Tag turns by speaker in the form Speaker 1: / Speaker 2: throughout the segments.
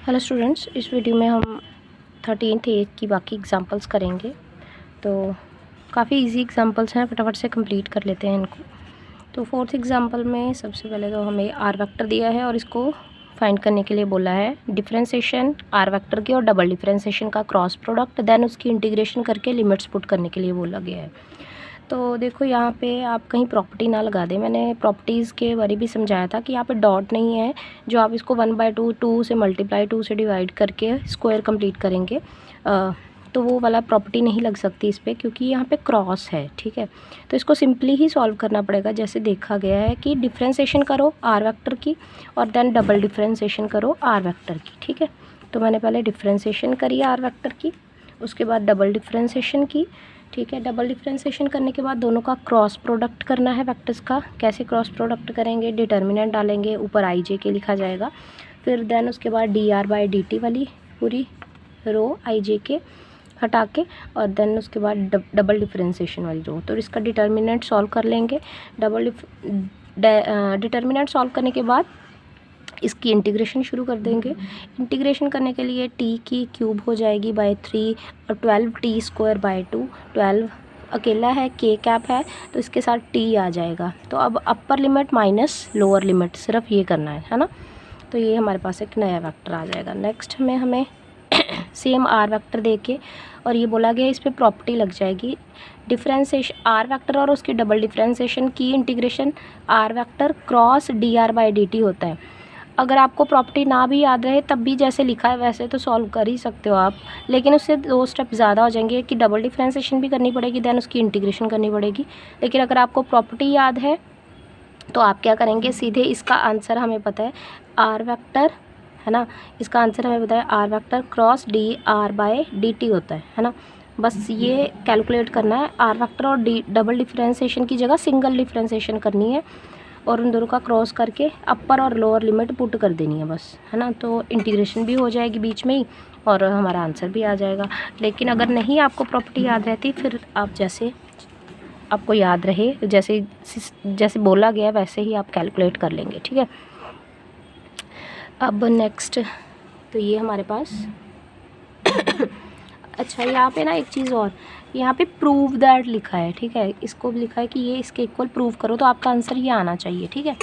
Speaker 1: Hello students, इस video में हम 13th ए की बाकी एग्जांपल्स करेंगे। तो काफ़ी इजी एग्जांपल्स हैं, फटाफट से कंप्लीट कर लेते हैं इनको। तो फोर्थ एग्जांपल में सबसे पहले तो हमें आर वेक्टर दिया है और इसको फाइंड करने के लिए बोला है डिफरेंशिएशन आर वेक्टर की और डबल डिफरेंशिएशन का क्रॉस प्रोडक्ट, देन उसकी इंटीग्रेशन करके लिमिट्स पुट करने के लिए बोला गया है। तो देखो यहाँ पे आप कहीं प्रॉपर्टी ना लगा दें। मैंने प्रॉपर्टीज़ के बारे भी समझाया था कि यहाँ पे डॉट नहीं है, जो आप इसको 1/2 2 से मल्टीप्लाई 2 से डिवाइड करके स्क्वायर कंप्लीट करेंगे तो वो वाला प्रॉपर्टी नहीं लग सकती इस पर, क्योंकि यहाँ पे क्रॉस है। ठीक है, तो इसको सिंपली ही सॉल्व करना पड़ेगा। जैसे देखा गया है कि डिफ्रेंशिएशन करो आर वेक्टर की और देन डबल डिफ्रेंशिएशन करो आर वेक्टर की। ठीक है, तो मैंने पहले डिफ्रेंशिएशन करी आर वेक्टर की, उसके बाद डबल डिफ्रेंशिएशन की। ठीक है, डबल डिफ्रेंशिएशन करने के बाद दोनों का क्रॉस प्रोडक्ट करना है वेक्टर्स का। कैसे क्रॉस प्रोडक्ट करेंगे? डिटर्मिनेंट डालेंगे, ऊपर आई जे के लिखा जाएगा, फिर देन उसके बाद dr/dt वाली पूरी रो आई जे के हटा के, और देन उसके बाद डबल डिफ्रेंशिएशन वाली रो। तो इसका डिटर्मिनेंट सॉल्व कर लेंगे। डिटर्मिनेंट सॉल्व करने के बाद इसकी इंटीग्रेशन शुरू कर देंगे। इंटीग्रेशन करने के लिए t की क्यूब हो जाएगी बाय 3 और 12t²/2। 12 अकेला है, k कैप है, तो इसके साथ t आ जाएगा। तो अब upper limit minus lower limit, सिर्फ ये करना है ना। तो ये हमारे पास एक नया वेक्टर आ जाएगा। नेक्स्ट में हमें सेम आर वेक्टर दे के, और ये बोला गया इस पर प्रॉपर्टी लग जाएगी डिफ्रेंशिएशन आर वेक्टर और उसकी डबल डिफ्रेंशिएशन की integration r vector cross dr/dt होता है। अगर आपको प्रॉपर्टी ना भी याद रहे तब भी जैसे लिखा है वैसे तो सॉल्व कर ही सकते हो आप, लेकिन उससे 2 स्टेप ज़्यादा हो जाएंगे कि डबल डिफ्रेंशिएशन भी करनी पड़ेगी, देन उसकी इंटीग्रेशन करनी पड़ेगी। लेकिन अगर आपको प्रॉपर्टी याद है तो आप क्या करेंगे, सीधे इसका आंसर हमें पता है आर वेक्टर है ना, इसका आंसर हमें पता है आर वेक्टर क्रॉस dr/dt होता है ना। बस ये कैलकुलेट करना है, आर वेक्टर और डबल डिफ्रेंशिएशन की जगह सिंगल डिफ्रेंशिएशन करनी है और उन दोनों का क्रॉस करके अपर और लोअर लिमिट पुट कर देनी है बस, है ना। तो इंटीग्रेशन भी हो जाएगी बीच में ही और हमारा आंसर भी आ जाएगा। लेकिन अगर नहीं आपको प्रॉपर्टी याद रहती, फिर आप जैसे आपको याद रहे, जैसे जैसे बोला गया वैसे ही आप कैलकुलेट कर लेंगे। ठीक है, अब नेक्स्ट तो ये हमारे पास अच्छा, यहाँ पे ना एक चीज़ और, यहाँ पे प्रूव दैट लिखा है। ठीक है, इसको लिखा है कि ये इसके इक्वल प्रूव करो, तो आपका आंसर ये आना चाहिए। ठीक है,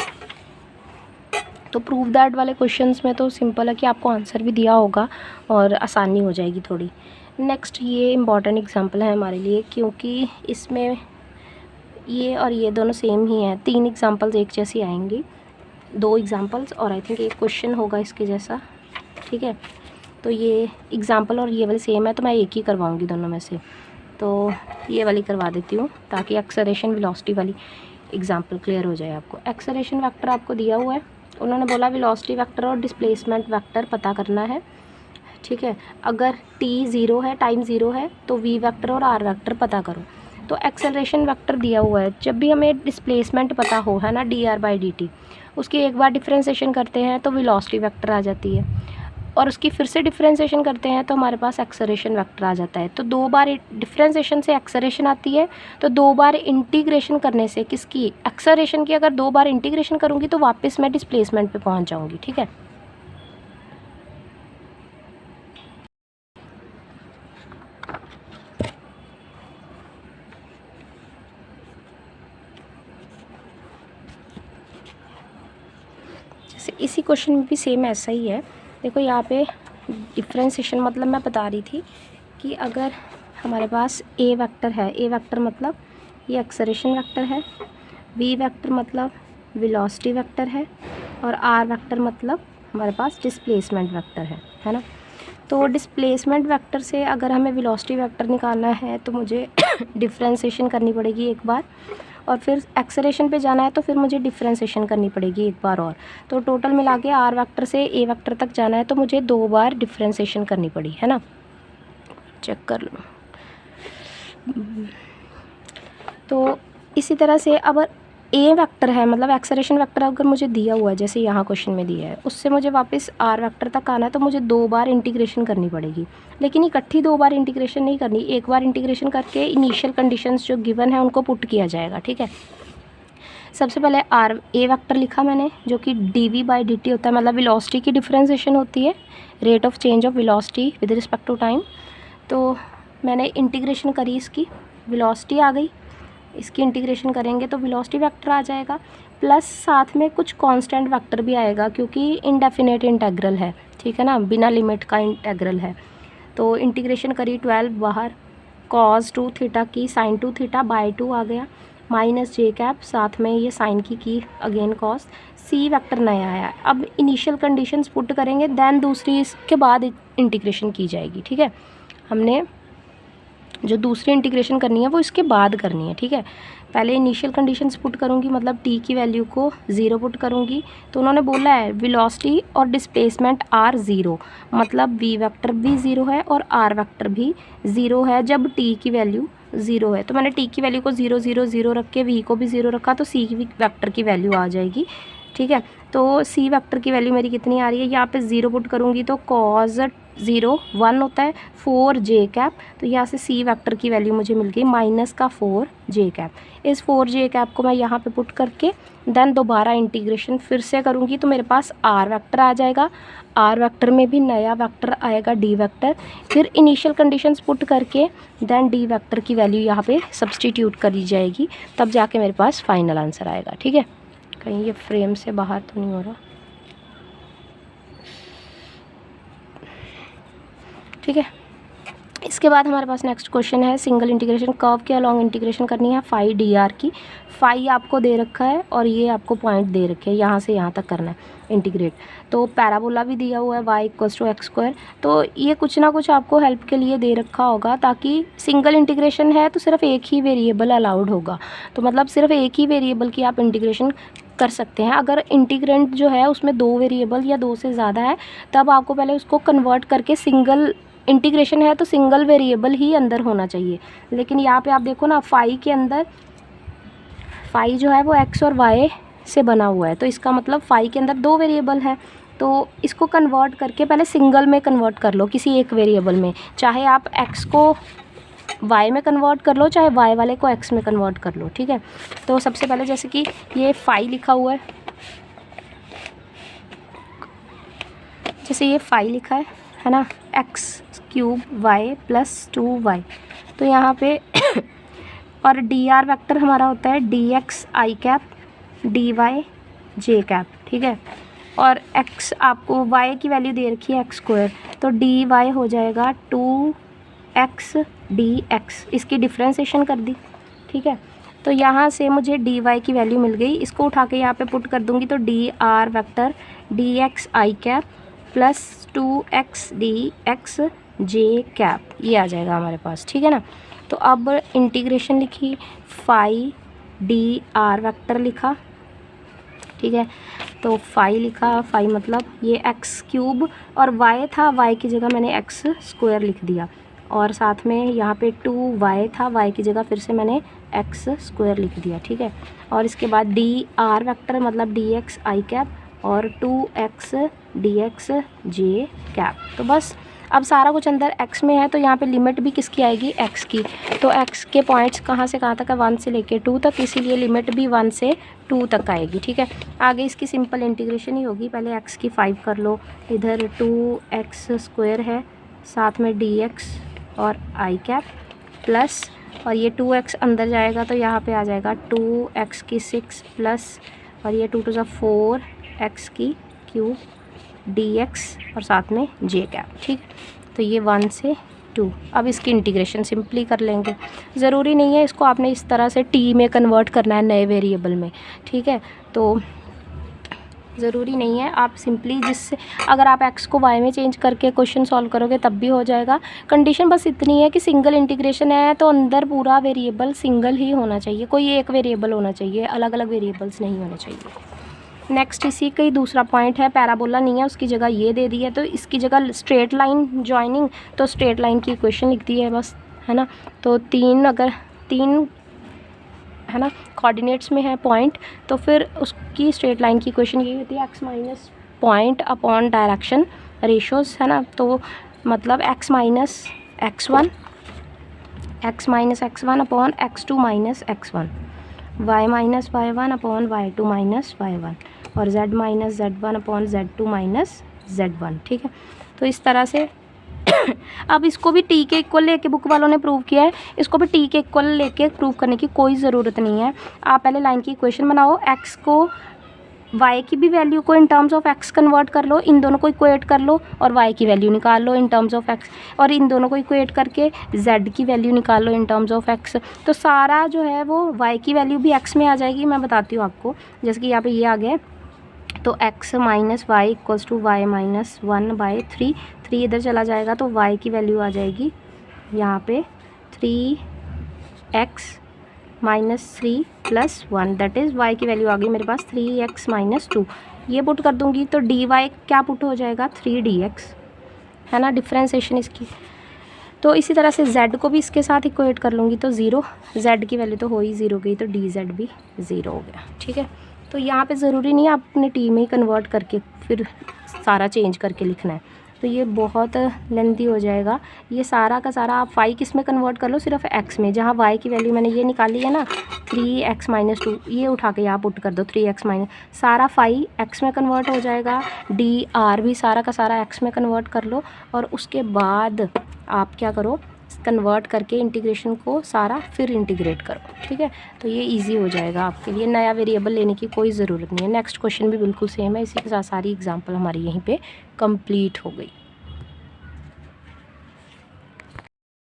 Speaker 1: तो प्रूव दैट वाले क्वेश्चंस में तो सिंपल है कि आपको आंसर भी दिया होगा और आसानी हो जाएगी थोड़ी। नेक्स्ट ये इम्पॉर्टेंट एग्जांपल है हमारे लिए, क्योंकि इसमें ये और ये दोनों सेम ही हैं। 3 एग्जांपल्स एक जैसी आएंगी, 2 एग्जांपल्स और आई थिंक एक क्वेश्चन होगा इसके जैसा। ठीक है, तो ये एग्जांपल और ये वाली सेम है, तो मैं एक ही करवाऊंगी दोनों में से। तो ये वाली करवा देती हूँ ताकि एक्सेलरेशन वेलोसिटी वाली एग्जांपल क्लियर हो जाए आपको। एक्सेलरेशन वेक्टर आपको दिया हुआ है, उन्होंने बोला वेलोसिटी वेक्टर और डिस्प्लेसमेंट वेक्टर पता करना है। ठीक है, अगर t 0 है, टाइम 0 है, तो v वेक्टर और r वेक्टर पता करो। तो एक्सेलरेशन वेक्टर दिया हुआ है, जब भी हमें डिस्प्लेसमेंट पता हो है ना dr/dt, उसकी एक बार डिफ्रेंशिएशन करते हैं तो वेलोसिटी वेक्टर आ जाती है, और उसकी फिर से डिफ्रेंशिएशन करते हैं तो हमारे पास एक्सेलरेशन वेक्टर आ जाता है। तो 2 बार डिफ्रेंशिएशन से एक्सेलरेशन आती है, तो 2 बार इंटीग्रेशन करने से किसकी, एक्सेलरेशन की अगर 2 बार इंटीग्रेशन करूँगी तो वापस मैं डिस्प्लेसमेंट पे पहुँच जाऊँगी। ठीक है, जैसे इसी क्वेश्चन में भी सेम ऐसा ही है। देखो यहाँ पे डिफ्रेंशिएशन मतलब मैं बता रही थी कि अगर हमारे पास ए वेक्टर है, ए वेक्टर मतलब ये एक्सेलरेशन वेक्टर है, वी वेक्टर मतलब वेलोसिटी वेक्टर है, और आर वेक्टर मतलब हमारे पास डिस्प्लेसमेंट वेक्टर है ना। तो डिस्प्लेसमेंट वेक्टर से अगर हमें वेलोसिटी वेक्टर निकालना है तो मुझे डिफ्रेंशिएशन करनी पड़ेगी एक बार, और फिर एक्सेलरेशन पे जाना है तो फिर मुझे डिफ्रेंशिएशन करनी पड़ेगी एक बार और। तो टोटल मिला के आर वेक्टर से ए वेक्टर तक जाना है तो मुझे 2 बार डिफ्रेंशिएशन करनी पड़ी, है ना। चेक कर लो। तो इसी तरह से अब ए वेक्टर है, मतलब एक्सेलरेशन वेक्टर अगर मुझे दिया हुआ है जैसे यहाँ क्वेश्चन में दिया है, उससे मुझे वापस आर वेक्टर तक आना है तो मुझे 2 बार इंटीग्रेशन करनी पड़ेगी। लेकिन इकट्ठी 2 बार इंटीग्रेशन नहीं करनी, एक बार इंटीग्रेशन करके इनिशियल कंडीशंस जो गिवन है उनको पुट किया जाएगा। ठीक है, सबसे पहले आर ए वेक्टर लिखा मैंने, जो कि d v by d t होता है, मतलब वेलोसिटी की डिफ्रेंसिएशन होती है, rate of change of velocity with respect to time. तो मैंने इंटीग्रेशन करी, इसकी वेलोसिटी आ गई, इसकी इंटीग्रेशन करेंगे तो वेलोसिटी वेक्टर आ जाएगा, प्लस साथ में कुछ कांस्टेंट वेक्टर भी आएगा क्योंकि इनडेफिनेट इंटेग्रल है, ठीक है ना, बिना लिमिट का इंटेग्रल है। तो इंटीग्रेशन करी 12 बाहर, cos 2 थीटा की sin 2 थीटा बाई 2 आ गया, माइनस जे कैप, साथ में ये साइन की अगेन cos, सी वेक्टर नया आया। अब इनिशियल कंडीशंस पुट करेंगे, देन दूसरी इसके बाद इंटीग्रेशन की जाएगी, ठीक है। हमने जो दूसरी इंटीग्रेशन करनी है वो इसके बाद करनी है, ठीक है। पहले इनिशियल कंडीशंस पुट करूँगी, मतलब टी की वैल्यू को 0 पुट करूँगी। तो उन्होंने बोला है वेलोसिटी और डिस्प्लेसमेंट आर 0, मतलब वी वेक्टर भी 0 है और आर वेक्टर भी 0 है जब टी की वैल्यू 0 है। तो मैंने टी की वैल्यू को 0 0 0 रख के वी को भी 0 रखा, तो सी वेक्टर की वैल्यू आ जाएगी, ठीक है। तो सी वेक्टर की वैल्यू मेरी कितनी आ रही है, यहाँ पे 0 पुट करूँगी तो cos 0 1 होता है, 4 जे कैप, तो यहाँ से सी वेक्टर की वैल्यू मुझे मिल गई माइनस का 4 जे कैप। इस 4 जे कैप को मैं यहाँ पे पुट करके देन दोबारा इंटीग्रेशन फिर से करूँगी तो मेरे पास आर वेक्टर आ जाएगा, आर वेक्टर में भी नया वेक्टर आएगा डी वेक्टर, फिर इनिशियल कंडीशंस पुट करके देन डी वेक्टर की वैल्यू यहाँ पे सब्सटीट्यूट करी जाएगी, तब जाके मेरे पास फाइनल आंसर आएगा, ठीक है। कहीं ये फ्रेम से बाहर तो नहीं हो रहा, ठीक है। इसके बाद हमारे पास नेक्स्ट क्वेश्चन है सिंगल इंटीग्रेशन कर्व के अलॉन्ग इंटीग्रेशन करनी है फाई डी आर की। फाई आपको दे रखा है और ये आपको पॉइंट दे रखे हैं, यहाँ से यहाँ तक करना है इंटीग्रेट। तो पैराबोला भी दिया हुआ है y equals to x square, तो ये कुछ ना कुछ आपको हेल्प के लिए दे रखा होगा, ताकि सिंगल इंटीग्रेशन है तो सिर्फ एक ही वेरिएबल अलाउड होगा, तो मतलब सिर्फ एक ही वेरिएबल की आप इंटीग्रेशन कर सकते हैं। अगर इंटीग्रेंट जो है उसमें 2 वेरिएबल या 2 से ज़्यादा है, तब आपको पहले उसको कन्वर्ट करके सिंगल इंटीग्रेशन है तो सिंगल वेरिएबल ही अंदर होना चाहिए। लेकिन यहाँ पे आप देखो ना, फाई के अंदर फाई जो है वो एक्स और वाई से बना हुआ है, तो इसका मतलब फाई के अंदर 2 वेरिएबल है, तो इसको कन्वर्ट करके पहले सिंगल में कन्वर्ट कर लो किसी एक वेरिएबल में, चाहे आप एक्स को वाई में कन्वर्ट कर लो, चाहे वाई वाले को एक्स में कन्वर्ट कर लो, ठीक है। तो सबसे पहले जैसे कि ये फाई लिखा हुआ है, जैसे ये फाई लिखा है ना, x cube Y plus 2y, तो यहाँ पे और डी आर वैक्टर हमारा होता है D X I cap D Y J cap, ठीक है। और x आपको y की वैल्यू दे रखी है एक्स स्क्वायर, तो डी वाई हो जाएगा 2x डी एक्स, इसकी डिफ्रेंसिएशन कर दी, ठीक है। तो यहाँ से मुझे डी वाई की वैल्यू मिल गई, इसको उठा के यहाँ पे पुट कर दूँगी तो D R vector D X I cap plus 2x D X J cap, ये आ जाएगा हमारे पास, ठीक है ना। तो अब इंटीग्रेशन लिखी, फाई डी आर वेक्टर लिखा, ठीक है। तो फाई लिखा, फाई मतलब ये एक्स क्यूब, और वाई था, वाई की जगह मैंने एक्स स्क्वायर लिख दिया, और साथ में यहाँ पे 2y था, y की जगह फिर से मैंने एक्स स्क्वायर लिख दिया, ठीक है। और इसके बाद डी आर वेक्टर मतलब डी एक्स आई कैप और 2x D X J cap. तो बस अब सारा कुछ अंदर x में है, तो यहाँ पे लिमिट भी किसकी आएगी, x की। तो x के पॉइंट्स कहाँ से कहाँ तक है, 1 से लेके 2 तक, इसीलिए लिमिट भी 1 से 2 तक आएगी, ठीक है। आगे इसकी सिंपल इंटीग्रेशन ही होगी, पहले x की 5 कर लो, इधर 2x स्क्वायर है, साथ में dx और आई कैप प्लस, और ये 2x अंदर जाएगा तो यहाँ पे आ जाएगा 2x की 6 प्लस, और ये 2 to 4 x की क्यूब dx और साथ में j कैप, ठीक। तो ये 1 से 2। अब इसकी इंटीग्रेशन सिंपली कर लेंगे, ज़रूरी नहीं है इसको आपने इस तरह से t में कन्वर्ट करना है नए वेरिएबल में, ठीक है। तो ज़रूरी नहीं है, आप सिंपली जिससे अगर आप x को y में चेंज करके क्वेश्चन सॉल्व करोगे तब भी हो जाएगा। कंडीशन बस इतनी है कि सिंगल इंटीग्रेशन है तो अंदर पूरा वेरिएबल सिंगल ही होना चाहिए, कोई एक वेरिएबल होना चाहिए, अलग अलग वेरिएबल्स नहीं होने चाहिए। नेक्स्ट इसी का ही दूसरा पॉइंट है, पैराबोला नहीं है, उसकी जगह ये दे दी है, तो इसकी जगह स्ट्रेट लाइन जॉइनिंग, तो स्ट्रेट लाइन की इक्वेशन लिख दी है बस, है ना। तो 3 अगर 3 है ना कोऑर्डिनेट्स में है पॉइंट, तो फिर उसकी स्ट्रेट लाइन की इक्वेशन ये होती है x minus point upon direction ratios, है ना। तो मतलब x minus x one upon x2 minus x1, y minus y1 upon y2 minus y1 और z minus z1 upon z2 minus z1। ठीक है, तो इस तरह से अब इसको भी टी के इक्वल लेके बुक वालों ने प्रूव किया है, इसको भी टी के इक्वल लेके प्रूव करने की कोई ज़रूरत नहीं है। आप पहले लाइन की इक्वेशन बनाओ, एक्स को y की भी वैल्यू को in terms of x convert कर लो, इन दोनों को इक्वेट कर लो और y की वैल्यू निकाल लो इन टर्म्स ऑफ x, और इन दोनों को इक्वेट करके z की वैल्यू निकाल लो इन टर्म्स ऑफ x। तो सारा जो है वो y की वैल्यू भी x में आ जाएगी। मैं बताती हूँ आपको, जैसे कि यहाँ पे ये आ गया, तो x minus y equals to y minus 1/3, 3 इधर चला जाएगा तो y की वैल्यू आ जाएगी यहाँ पे 3x minus 3 plus 1, that is y की वैल्यू आ गई मेरे पास 3x माइनस 2। ये पुट कर दूंगी तो dy क्या पुट हो जाएगा 3dx, है ना डिफ्रेंसिएशन इसकी। तो इसी तरह से z को भी इसके साथ इक्वेट कर लूँगी तो 0, z की वैल्यू तो हो ही 0 गई तो dz भी 0 हो गया। ठीक है, तो यहाँ पे ज़रूरी नहीं है आप अपने टी में ही कन्वर्ट करके फिर सारा चेंज करके लिखना है, तो ये बहुत लेंथी हो जाएगा। ये सारा का सारा आप फाई किस में कन्वर्ट कर लो, सिर्फ x में, जहाँ y की वैल्यू मैंने ये निकाली है ना 3x माइनस 2, ये उठा के यहाँ पुट कर दो 3x माइनस, सारा फाई x में कन्वर्ट हो जाएगा, dr भी सारा का सारा x में कन्वर्ट कर लो, और उसके बाद आप क्या करो कन्वर्ट करके इंटीग्रेशन को सारा फिर इंटीग्रेट करो। ठीक है, तो ये इजी हो जाएगा आपके लिए, नया वेरिएबल लेने की कोई ज़रूरत नहीं है। नेक्स्ट क्वेश्चन भी बिल्कुल सेम है, इसी के साथ सारी एग्जांपल हमारी यहीं पे कंप्लीट हो गई।